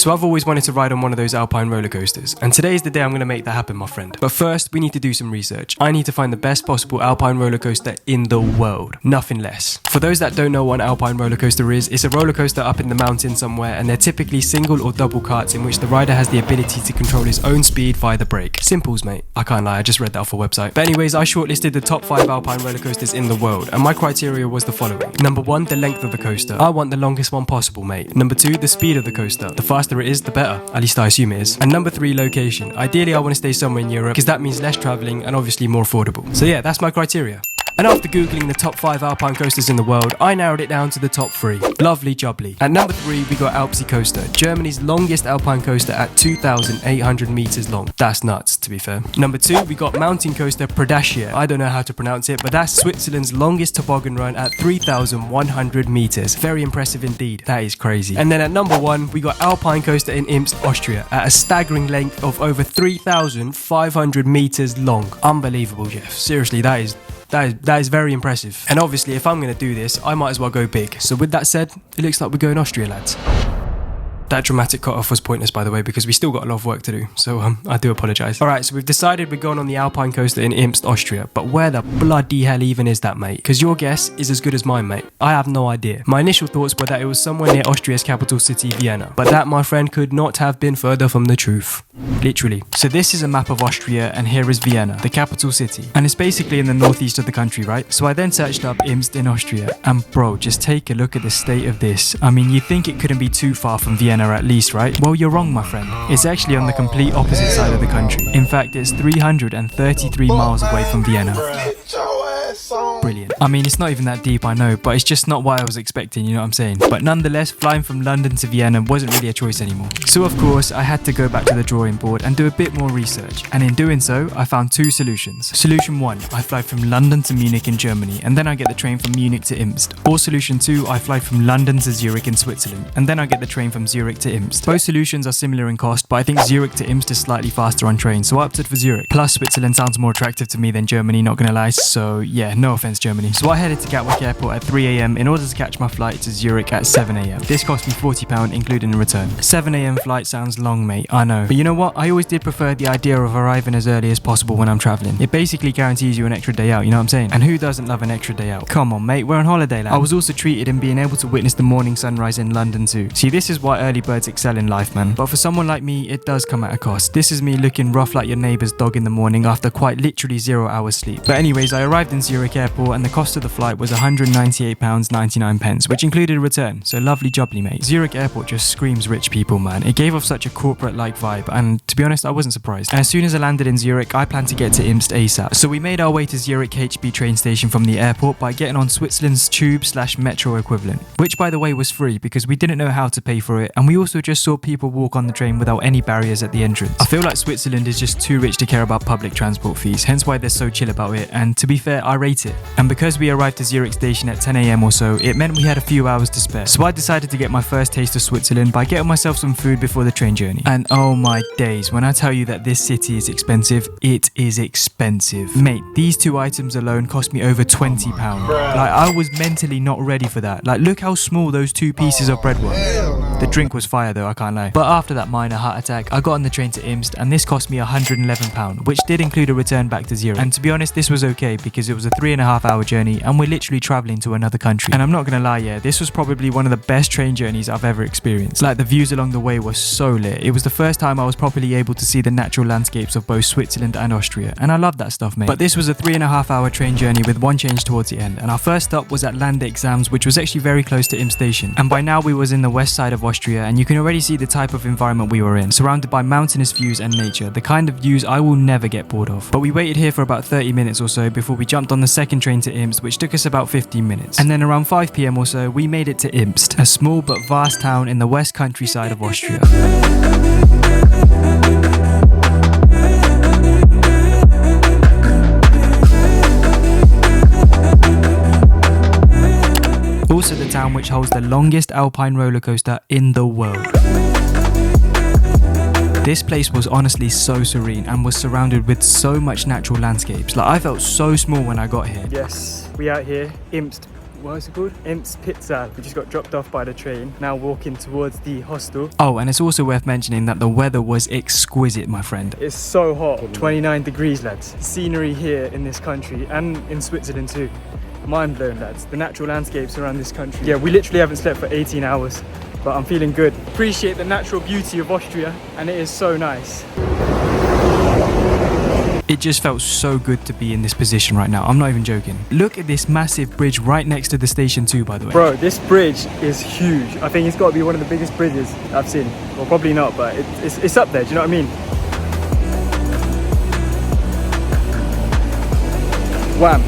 So I've always wanted to ride on one of those Alpine roller coasters, and today is the day I'm going to make that happen, my friend. But first, we need to do some research. I need to find the best possible Alpine roller coaster in the world. Nothing less. For those that don't know what an Alpine roller coaster is, it's a roller coaster up in the mountain somewhere, and they're typically single or double carts in which the rider has the ability to control his own speed via the brake. Simples, mate. I can't lie, I just read that off a website. But anyways, I shortlisted the top 5 Alpine roller coasters in the world, and my criteria was the following. Number 1, the length of the coaster. I want the longest one possible, mate. Number 2, the speed of the coaster. The faster it is, the better. At least I assume it is. And number 3, location. Ideally, I want to stay somewhere in Europe, because that means less travelling and obviously more affordable. So yeah, that's my criteria. And after googling the top 5 Alpine coasters in the world, I narrowed it down to the top 3. Lovely jubbly. At number 3, we got Alps coaster, Germany's longest Alpine coaster at 2,800 meters long. That's nuts, to be fair. Number 2, we got mountain coaster Predacia. I don't know how to pronounce it, but that's Switzerland's longest toboggan run at 3,100 meters. Very impressive indeed. That is crazy. And then at number 1, we got Alpine coaster in Imst, Austria, at a staggering length of over 3,500 meters long. Unbelievable, Jeff. Seriously, that is very impressive. And obviously, if I'm going to do this, I might as well go big. So with that said, it looks like we're going Austria, lads. That dramatic cut-off was pointless, by the way, because we still got a lot of work to do, so I do apologise. Alright, so we've decided we're going on the Alpine coaster in Imst, Austria, but where the bloody hell even is that, mate? Because your guess is as good as mine, mate. I have no idea. My initial thoughts were that it was somewhere near Austria's capital city, Vienna, but that, my friend, could not have been further from the truth. Literally. So this is a map of Austria, and here is Vienna, the capital city, and it's basically in the northeast of the country, right? So I then searched up Imst in Austria, and bro, just take a look at the state of this. I mean, you'd think it couldn't be too far from Vienna at least, right? Well, you're wrong, my friend. It's actually on the complete opposite side of the country. In fact, it's 333 miles away from Vienna. Brilliant. I mean, it's not even that deep, I know, but it's just not what I was expecting, you know what I'm saying? But nonetheless, flying from London to Vienna wasn't really a choice anymore. So of course, I had to go back to the drawing board and do a bit more research. And in doing so, I found 2 solutions. Solution 1, I fly from London to Munich in Germany, and then I get the train from Munich to Imst. Or solution 2, I fly from London to Zurich in Switzerland, and then I get the train from Zurich to Imst. Both solutions are similar in cost, but I think Zurich to Imst is slightly faster on train, so I opted for Zurich. Plus, Switzerland sounds more attractive to me than Germany, not gonna lie, so yeah, no offense Germany. So I headed to Gatwick Airport at 3 AM in order to catch my flight to Zurich at 7 AM. This cost me £40 including the return. 7 AM flight sounds long, mate, I know. But you know what? I always did prefer the idea of arriving as early as possible when I'm travelling. It basically guarantees you an extra day out, you know what I'm saying? And who doesn't love an extra day out? Come on, mate, we're on holiday, lad. I was also treated in being able to witness the morning sunrise in London too. See, this is why early birds excel in life, man. But for someone like me, it does come at a cost. This is me looking rough like your neighbour's dog in the morning after quite literally 0 hours sleep. But anyways, I arrived in Zurich Airport and the cost of the flight was £198.99, which included a return. So lovely jubbly, mate. Zurich Airport just screams rich people, man. It gave off such a corporate-like vibe, and to be honest, I wasn't surprised. And as soon as I landed in Zurich, I planned to get to Imst ASAP. So we made our way to Zurich HB train station from the airport by getting on Switzerland's tube/metro equivalent, which by the way was free because we didn't know how to pay for it, and we also just saw people walk on the train without any barriers at the entrance. I feel like Switzerland is just too rich to care about public transport fees, hence why they're so chill about it, and to be fair, I rate it. And because we arrived to Zurich station at 10 AM or so, it meant we had a few hours to spare. So I decided to get my first taste of Switzerland by getting myself some food before the train journey. And oh my days, when I tell you that this city is expensive, it is expensive. Mate, these 2 items alone cost me over £20. Like, I was mentally not ready for that. Like, look how small those 2 pieces of bread were. The drink was fire though, I can't lie. But after that minor heart attack, I got on the train to Imst, and this cost me £111, which did include a return back to Zurich. And to be honest, this was okay because it was a 3.5-hour journey and we're literally travelling to another country. And I'm not gonna lie, yeah, this was probably one of the best train journeys I've ever experienced. Like, the views along the way were so lit. It was the first time I was properly able to see the natural landscapes of both Switzerland and Austria, and I love that stuff, mate. But this was a 3.5-hour train journey with one change towards the end, and our first stop was at Exams, which was actually very close to Imst station. And by now we was in the west side of Austria, and you can already see the type of environment we were in, surrounded by mountainous views and nature, the kind of views I will never get bored of. But we waited here for about 30 minutes or so before we jumped on the second train to Imst, which took us about 15 minutes. And then around 5 PM or so, we made it to Imst, a small but vast town in the west countryside of Austria. Also the town which holds the longest Alpine roller coaster in the world. This place was honestly so serene and was surrounded with so much natural landscapes. Like, I felt so small when I got here. Yes, we out here, Imst. what's it called? Imst pizza. We just got dropped off by the train. Now walking towards the hostel. Oh, and it's also worth mentioning that the weather was exquisite, my friend. It's so hot. 29 degrees, lads. Scenery here in this country and in Switzerland too. Mind blown, lads. The natural landscapes around this country. Yeah, we literally haven't slept for 18 hours, but I'm feeling good. Appreciate the natural beauty of Austria, and it is so nice. It just felt so good to be in this position right now. I'm not even joking. Look at this massive bridge right next to the station too, by the way. Bro, this bridge is huge. I think it's got to be one of the biggest bridges I've seen. Well, probably not, but it's up there. Do you know what I mean? Wham.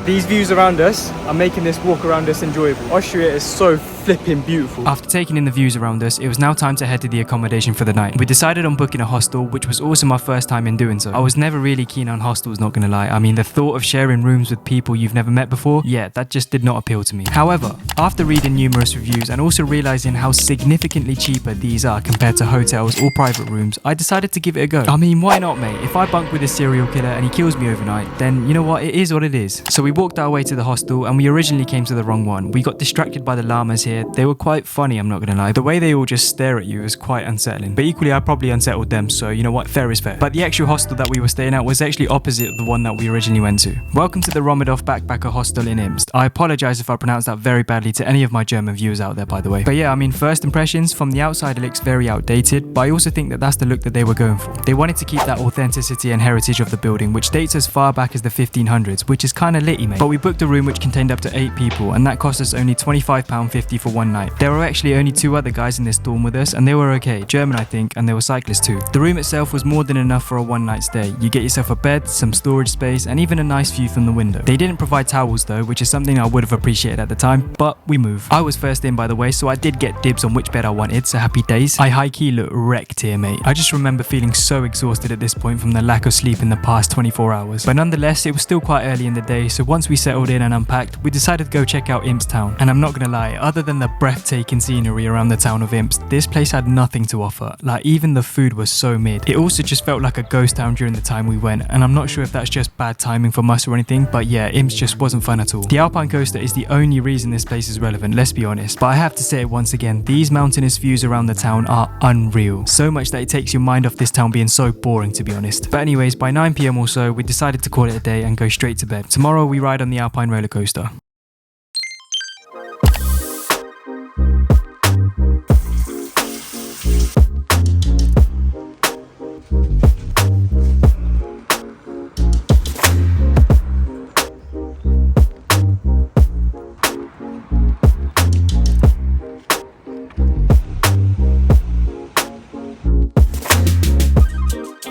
These views around us are making this walk around us enjoyable. Austria is so flipping beautiful. After taking in the views around us, it was now time to head to the accommodation for the night. We decided on booking a hostel, which was also my first time in doing so. I was never really keen on hostels, not gonna lie. I mean, the thought of sharing rooms with people you've never met before, yeah, that just did not appeal to me. However, after reading numerous reviews and also realizing how significantly cheaper these are compared to hotels or private rooms, I decided to give it a go. I mean, why not, mate? If I bunk with a serial killer and he kills me overnight, then you know what? It is what it is. So we walked our way to the hostel and we originally came to the wrong one. We got distracted by the llamas here. They were quite funny, I'm not gonna lie. The way they all just stare at you is quite unsettling. But equally, I probably unsettled them, so you know what? Fair is fair. But the actual hostel that we were staying at was actually opposite of the one that we originally went to. Welcome to the Romedov Backpacker Hostel in Imst. I apologize if I pronounced that very badly to any of my German viewers out there, by the way. But yeah, I mean, first impressions, from the outside it looks very outdated, but I also think that that's the look that they were going for. They wanted to keep that authenticity and heritage of the building, which dates as far back as the 1500s, which is kinda litty, mate. But we booked a room which contained up to 8 people, and that cost us only £25.50 for one night. There were actually only 2 other guys in this dorm with us, and they were okay, German I think, and they were cyclists too. The room itself was more than enough for a one night stay. You get yourself a bed, some storage space, and even a nice view from the window. They didn't provide towels though, which is something I would have appreciated at the time, but we move. I was first in, by the way, so I did get dibs on which bed I wanted, so happy days. I high-key look wrecked here, mate. I just remember feeling so exhausted at this point from the lack of sleep in the past 24 hours. But nonetheless, it was still quite early in the day, so once we settled in and unpacked, we decided to go check out Imst town. And I'm not gonna lie, other than the breathtaking scenery around the town of Imst, this place had nothing to offer. Like, even the food was so mid. It also just felt like a ghost town during the time we went, and I'm not sure if that's just bad timing from us or anything, but yeah, Imst just wasn't fun at all. The Alpine coaster is the only reason this place is relevant, let's be honest. But I have to say it once again, these mountainous views around the town are unreal. So much that it takes your mind off this town being so boring, to be honest. But anyways, by 9 PM or so, we decided to call it a day and go straight to bed. Tomorrow we ride on the Alpine roller coaster.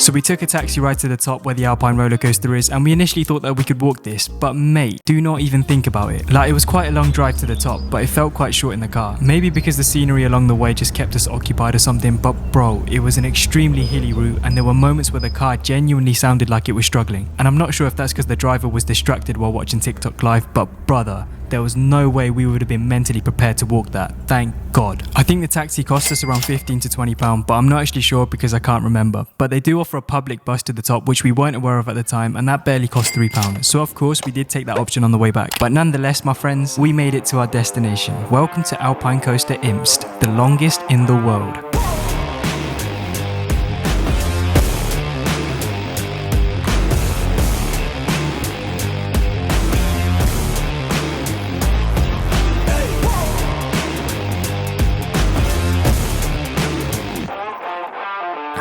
So we took a taxi ride to the top where the Alpine roller coaster is, and we initially thought that we could walk this, but mate, do not even think about it. Like, it was quite a long drive to the top, but it felt quite short in the car. Maybe because the scenery along the way just kept us occupied or something, but bro, it was an extremely hilly route, and there were moments where the car genuinely sounded like it was struggling. And I'm not sure if that's because the driver was distracted while watching TikTok live, but brother, there was no way we would have been mentally prepared to walk that. Thank God. I think the taxi cost us around £15 to £20, but I'm not actually sure because I can't remember. But they do offer a public bus to the top, which we weren't aware of at the time, and that barely cost £3. So of course, we did take that option on the way back. But nonetheless, my friends, we made it to our destination. Welcome to Alpine Coaster Imst, the longest in the world.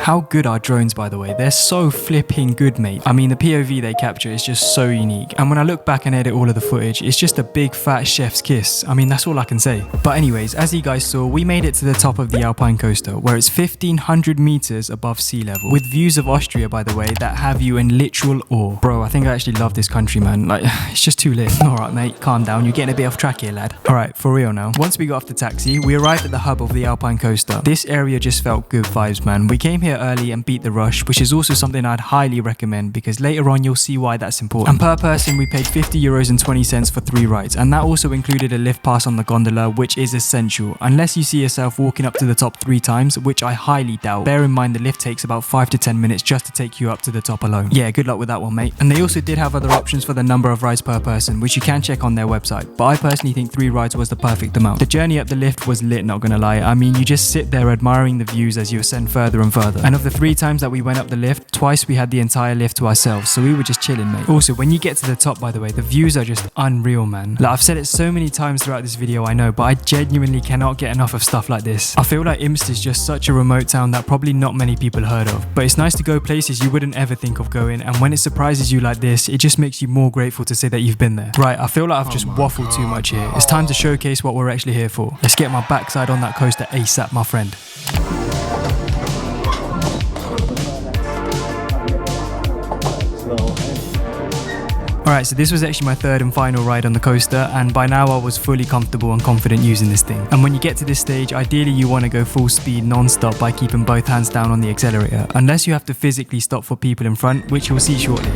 How good are drones, by the way? They're so flipping good, mate. I mean, the POV they capture is just so unique. And when I look back and edit all of the footage, it's just a big fat chef's kiss. I mean, that's all I can say. But anyways, as you guys saw, we made it to the top of the Alpine coaster, where it's 1,500 meters above sea level, with views of Austria, by the way, that have you in literal awe. Bro, I think I actually love this country, man. Like, it's just too lit. All right, mate, calm down. You're getting a bit off track here, lad. All right, for real now. Once we got off the taxi, we arrived at the hub of the Alpine coaster. This area just felt good vibes, man. We came here there early and beat the rush, which is also something I'd highly recommend because later on you'll see why that's important. And per person we paid €50.20 for 3 rides, and that also included a lift pass on the gondola, which is essential unless you see yourself walking up to the top 3 times, which I highly doubt. Bear in mind the lift takes about 5 to 10 minutes just to take you up to the top alone. Yeah, good luck with that one, mate. And they also did have other options for the number of rides per person, which you can check on their website, but I personally think 3 rides was the perfect amount. The journey up the lift was lit, not gonna lie. I mean, you just sit there admiring the views as you ascend further and further. And of the 3 times that we went up the lift, twice we had the entire lift to ourselves, so we were just chilling, mate. Also, when you get to the top, by the way, the views are just unreal, man. Like, I've said it so many times throughout this video, I know, but I genuinely cannot get enough of stuff like this. I feel like Imst is just such a remote town that probably not many people heard of, but it's nice to go places you wouldn't ever think of going, and when it surprises you like this, it just makes you more grateful to say that you've been there. Right, I feel like I've just waffled too much here. It's time to showcase what we're actually here for. Let's get my backside on that coaster ASAP, my friend. Alright, so this was actually my 3rd and final ride on the coaster, and by now I was fully comfortable and confident using this thing. And when you get to this stage, ideally you want to go full speed non-stop by keeping both hands down on the accelerator, unless you have to physically stop for people in front, which you'll see shortly.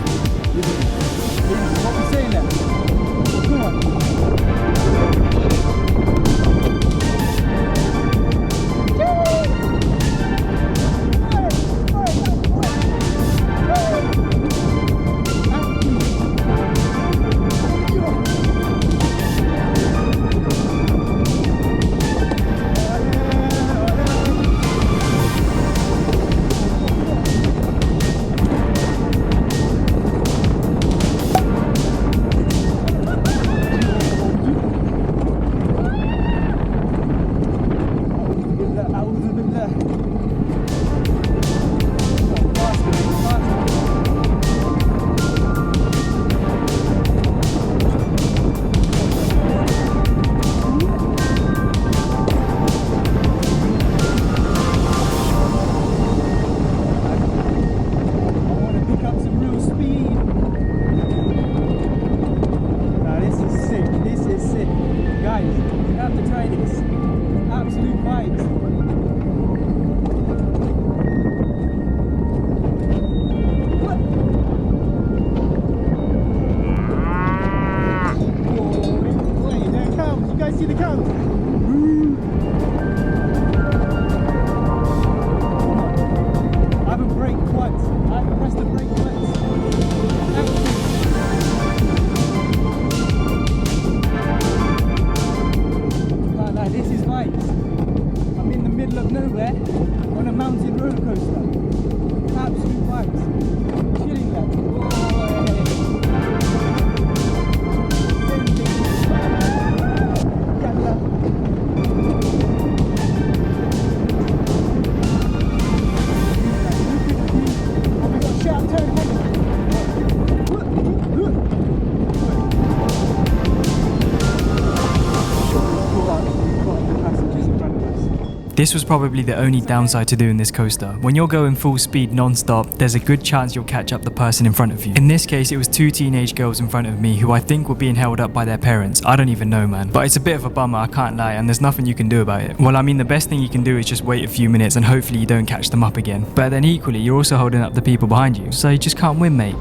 This was probably the only downside to doing this coaster. When you're going full speed non-stop, there's a good chance you'll catch up the person in front of you. In this case, it was 2 teenage girls in front of me who I think were being held up by their parents. I don't even know, man. But it's a bit of a bummer, I can't lie, and there's nothing you can do about it. Well, I mean, the best thing you can do is just wait a few minutes and hopefully you don't catch them up again. But then equally, you're also holding up the people behind you, so you just can't win, mate.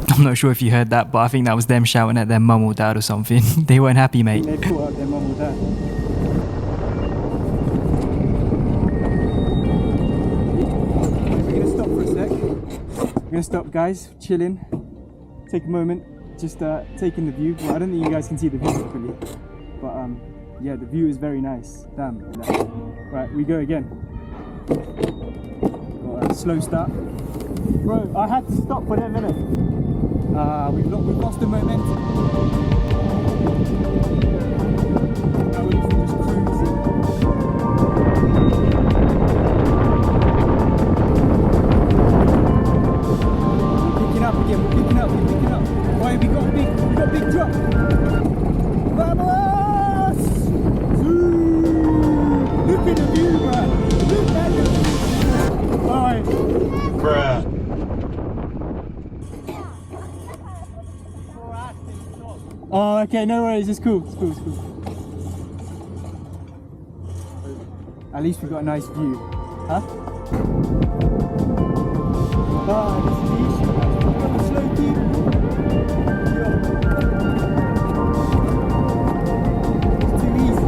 I'm not sure if you heard that, but I think that was them shouting at their mum or dad or something. They weren't happy, mate. They caught up their mum or dad. We're gonna stop for a sec. We're gonna stop, guys, chilling. Take a moment, just taking the view. Well, I don't think you guys can see the view properly, but yeah, the view is very nice. Damn. Right, we go again. Got a slow start. Bro, I had to stop for that minute. We've lost the momentum. Now we're just cruising. We're picking up again, we're picking up. Right, we got a big drop. Vamos! Oh, okay, no worries, it's cool, it's cool, it's cool. At least we've got a nice view. Huh? Ah, this is the issue. Got the slow keep. It's too easy.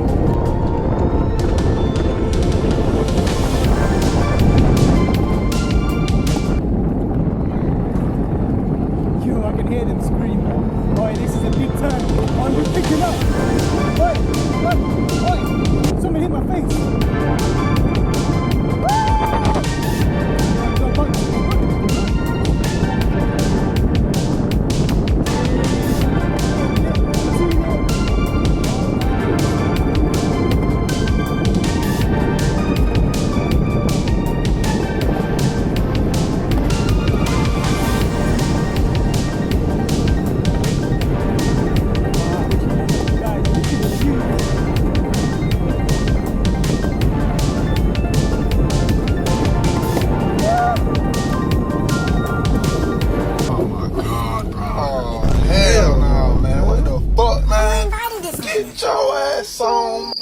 Yo, I can hear them scream. Boy, this is a big turn. I'm just picking up. Boy, something hit my face. Get your ass on.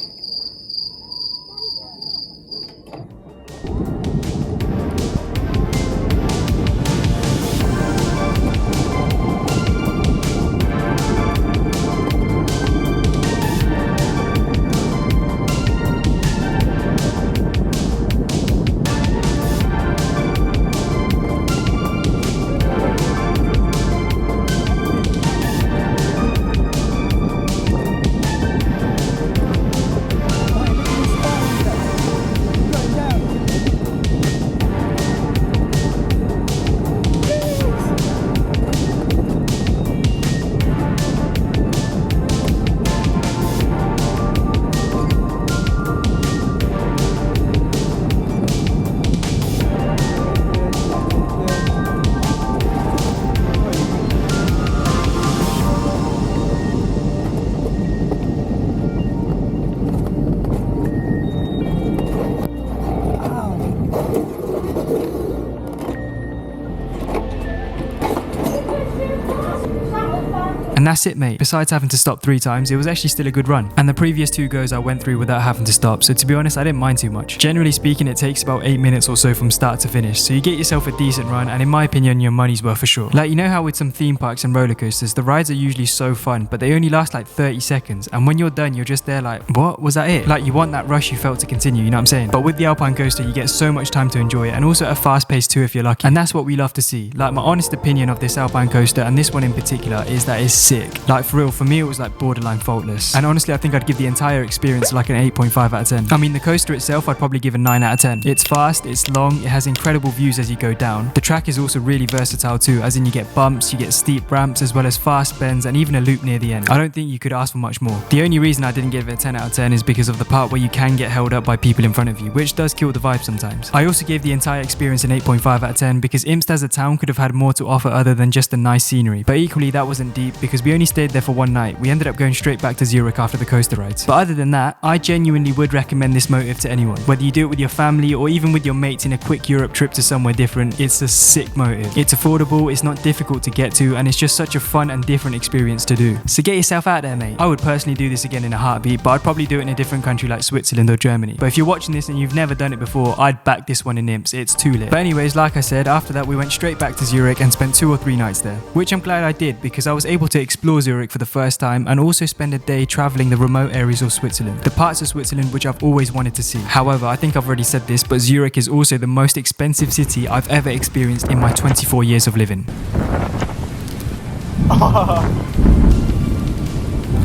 And that's it, mate. Besides having to stop 3 times, it was actually still a good run. And the previous 2 goes I went through without having to stop, so to be honest, I didn't mind too much. Generally speaking, it takes about 8 minutes or so from start to finish, so you get yourself a decent run, and in my opinion, your money's worth for sure. Like, you know how with some theme parks and roller coasters, the rides are usually so fun, but they only last like 30 seconds, and when you're done, you're just there like, what? Was that it? Like, you want that rush you felt to continue, you know what I'm saying? But with the Alpine coaster, you get so much time to enjoy it, and also at a fast pace too if you're lucky. And that's what we love to see. Like, my honest opinion of this Alpine coaster, and this one in particular, is that it's sick. Like, for real, for me it was like borderline faultless. And honestly, I think I'd give the entire experience like an 8.5 out of 10. I mean, the coaster itself I'd probably give a 9 out of 10. It's fast, it's long, it has incredible views as you go down. The track is also really versatile too, as in you get bumps, you get steep ramps, as well as fast bends and even a loop near the end. I don't think you could ask for much more. The only reason I didn't give it a 10 out of 10 is because of the part where you can get held up by people in front of you, which does kill the vibe sometimes. I also gave the entire experience an 8.5 out of 10 because Imst as a town could have had more to offer other than just the nice scenery, but equally that wasn't deep because we only stayed there for one night. We ended up going straight back to Zurich after the coaster rides. But other than that, I genuinely would recommend this motive to anyone. Whether you do it with your family or even with your mates in a quick Europe trip to somewhere different, it's a sick motive. It's affordable, it's not difficult to get to, and it's just such a fun and different experience to do. So get yourself out there, mate. I would personally do this again in a heartbeat, but I'd probably do it in a different country like Switzerland or Germany. But if you're watching this and you've never done it before, I'd back this one in Imst. It's too lit. But anyways, like I said, after that we went straight back to Zurich and spent 2 or 3 nights there, which I'm glad I did because I was able to explore Zurich for the first time and also spend a day traveling the remote areas of Switzerland, the parts of Switzerland which I've always wanted to see. However, I think I've already said this, but Zurich is also the most expensive city I've ever experienced in my 24 years of living.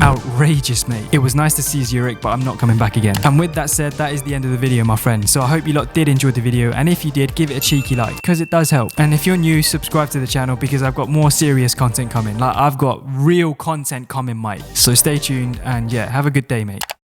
Outrageous, mate. It was nice to see Zurich, but I'm not coming back again. And with that said, that is the end of the video, my friend. So I hope you lot did enjoy the video, and if you did, give it a cheeky like, because it does help. And if you're new, subscribe to the channel because I've got more serious content coming. Like, I've got real content coming, mate. So stay tuned, and yeah, have a good day, mate.